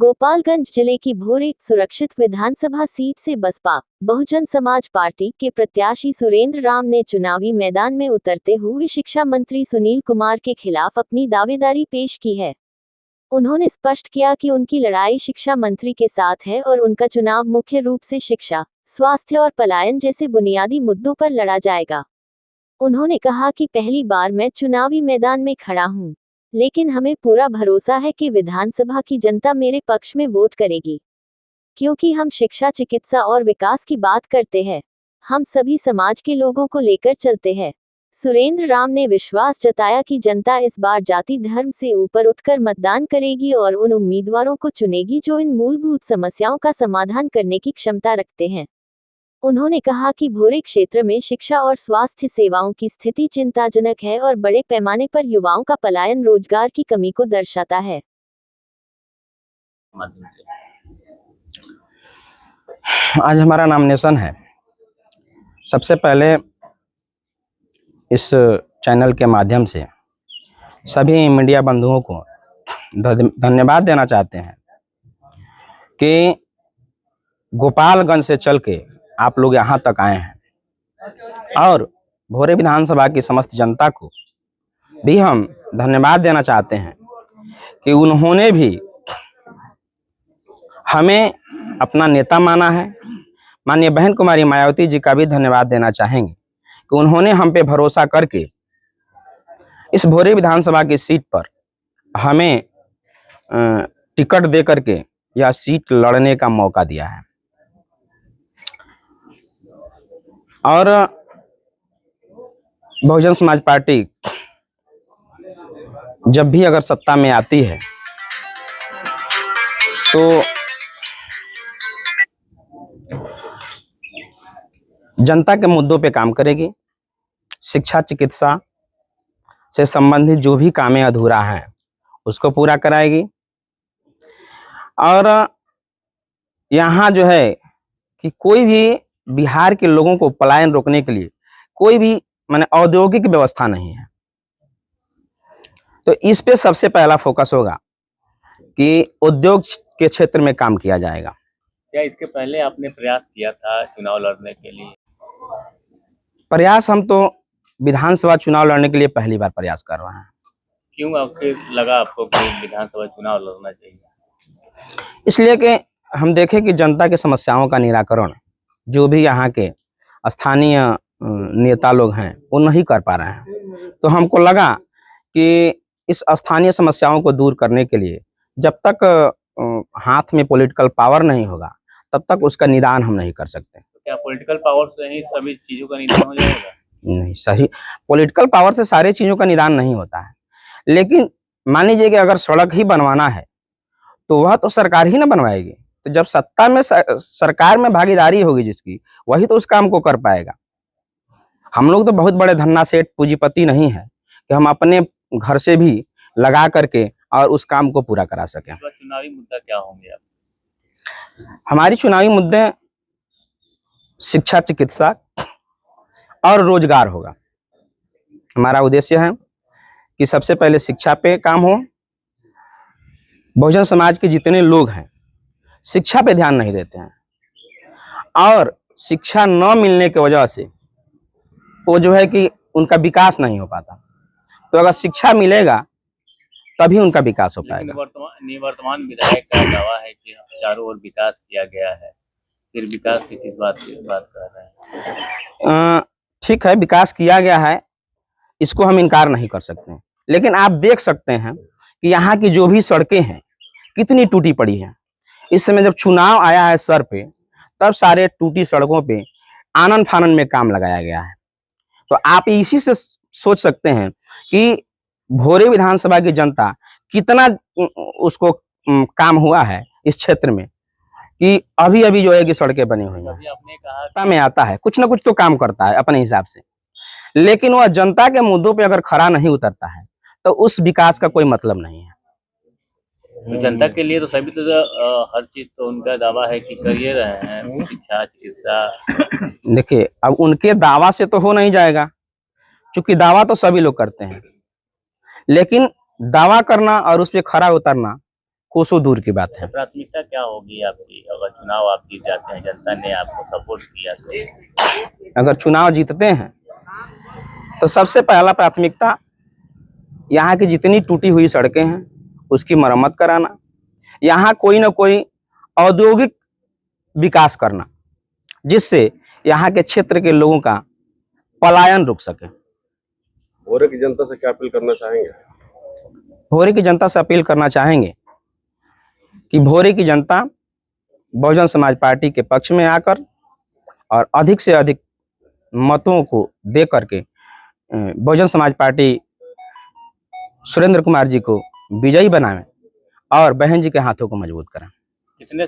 गोपालगंज जिले की भोरे सुरक्षित विधानसभा सीट से बसपा बहुजन समाज पार्टी के प्रत्याशी सुरेंद्र राम ने चुनावी मैदान में उतरते हुए शिक्षा मंत्री सुनील कुमार के खिलाफ अपनी दावेदारी पेश की है। उन्होंने स्पष्ट किया कि उनकी लड़ाई शिक्षा मंत्री के साथ है और उनका चुनाव मुख्य रूप से शिक्षा, स्वास्थ्य और पलायन जैसे बुनियादी मुद्दों पर लड़ा जाएगा। उन्होंने कहा कि पहली बार मैं चुनावी मैदान में खड़ा हूं, लेकिन हमें पूरा भरोसा है कि विधानसभा की जनता मेरे पक्ष में वोट करेगी, क्योंकि हम शिक्षा, चिकित्सा और विकास की बात करते हैं। हम सभी समाज के लोगों को लेकर चलते हैं। सुरेंद्र राम ने विश्वास जताया कि जनता इस बार जाति धर्म से ऊपर उठकर मतदान करेगी और उन उम्मीदवारों को चुनेगी जो इन मूलभूत समस्याओं का समाधान करने की क्षमता रखते हैं। उन्होंने कहा कि भोरे क्षेत्र में शिक्षा और स्वास्थ्य सेवाओं की स्थिति चिंताजनक है और बड़े पैमाने पर युवाओं का पलायन रोजगार की कमी को दर्शाता है। आज हमारा नॉमिनेशन है। सबसे पहले इस चैनल के माध्यम से सभी मीडिया बंधुओं को धन्यवाद देना चाहते हैं कि गोपालगंज से चल के आप लोग यहाँ तक आए हैं और भोरे विधानसभा की समस्त जनता को भी हम धन्यवाद देना चाहते हैं कि उन्होंने भी हमें अपना नेता माना है। माननीय बहन कुमारी मायावती जी का भी धन्यवाद देना चाहेंगे कि उन्होंने हम पे भरोसा करके इस भोरे विधानसभा की सीट पर हमें टिकट दे करके यह सीट लड़ने का मौका दिया है। और बहुजन समाज पार्टी जब भी अगर सत्ता में आती है तो जनता के मुद्दों पे काम करेगी। शिक्षा, चिकित्सा से संबंधित जो भी कामें अधूरा हैं उसको पूरा कराएगी। और यहाँ जो है कि कोई भी बिहार के लोगों को पलायन रोकने के लिए कोई भी माने औद्योगिक व्यवस्था नहीं है, तो इस पे सबसे पहला फोकस होगा कि उद्योग के क्षेत्र में काम किया जाएगा। क्या इसके पहले आपने प्रयास किया था चुनाव लड़ने के लिए? प्रयास हम तो विधानसभा चुनाव लड़ने के लिए पहली बार प्रयास कर रहे हैं। क्यों लगा आपको कि विधानसभा चुनाव लड़ना चाहिए? इसलिए कि हम देखें कि जनता की समस्याओं का निराकरण जो भी यहाँ के स्थानीय नेता लोग हैं वो नहीं कर पा रहे हैं, तो हमको लगा कि इस स्थानीय समस्याओं को दूर करने के लिए जब तक हाथ में पॉलिटिकल पावर नहीं होगा तब तक उसका निदान हम नहीं कर सकते। तो क्या पॉलिटिकल पावर से ही सभी चीजों का निदान हो जाएगा? नहीं, सही पॉलिटिकल पावर से सारी चीजों का निदान नहीं होता है, लेकिन मान लीजिए कि अगर सड़क ही बनवाना है तो वह तो सरकार ही ना बनवाएगी। तो जब सत्ता में सरकार में भागीदारी होगी जिसकी, वही तो उस काम को कर पाएगा। हम लोग तो बहुत बड़े धन्ना सेठ पूंजीपति नहीं है कि हम अपने घर से भी लगा करके और उस काम को पूरा करा सकें। तो चुनावी मुद्दा क्या होंगे आप? हमारी चुनावी मुद्दे शिक्षा, चिकित्सा और रोजगार होगा। हमारा उद्देश्य है कि सबसे पहले शिक्षा पे काम हो। बहुजन समाज के जितने लोग हैं शिक्षा पे ध्यान नहीं देते हैं और शिक्षा न मिलने की वजह से वो जो है कि उनका विकास नहीं हो पाता। तो अगर शिक्षा मिलेगा तभी उनका विकास हो पाएगा। निवर्तमान विधायक का दावा है कि चारों ओर विकास किया गया है, फिर विकास की किस बात कर रहे हैं? ठीक है, विकास किया गया है, इसको हम इनकार नहीं कर सकते, लेकिन आप देख सकते हैं कि यहाँ की जो भी सड़कें हैं कितनी टूटी पड़ी हैं। इस समय जब चुनाव आया है सर पे, तब सारे टूटी सड़कों पे आनन फानन में काम लगाया गया है। तो आप इसी से सोच सकते हैं कि भोरे विधानसभा की जनता कितना उसको काम हुआ है इस क्षेत्र में, कि अभी अभी जो है कि सड़कें बनी हुई हैं। आपने कहा में आता है, कुछ ना कुछ तो काम करता है अपने हिसाब से, लेकिन वह जनता के मुद्दों पे अगर खरा नहीं उतरता है तो उस विकास का कोई मतलब नहीं है। तो जनता के लिए तो सभी तो हर चीज तो उनका दावा है कि कर ये रहे हैं, शिक्षा, चिकित्सा। देखिए, अब उनके दावा से तो हो नहीं जाएगा, क्योंकि दावा तो सभी लोग करते हैं, लेकिन दावा करना और उस पर खरा उतरना कोसों दूर की बात है। प्राथमिकता क्या होगी आपकी अगर चुनाव आप जीत जाते हैं, जनता ने आपको सपोर्ट किया तो? अगर चुनाव जीतते हैं तो सबसे पहला प्राथमिकता यहाँ की जितनी टूटी हुई सड़कें हैं उसकी मरम्मत कराना, यहाँ कोई ना कोई औद्योगिक विकास करना जिससे यहाँ के क्षेत्र के लोगों का पलायन रुक सके। भोरे की जनता से क्या अपील करना चाहेंगे? भोरे की जनता से अपील करना चाहेंगे कि भोरे की जनता बहुजन समाज पार्टी के पक्ष में आकर और अधिक से अधिक मतों को दे करके बहुजन समाज पार्टी सुरेंद्र कुमार जी को विजयी बनाएं और बहन जी के हाथों को मजबूत करें। कितने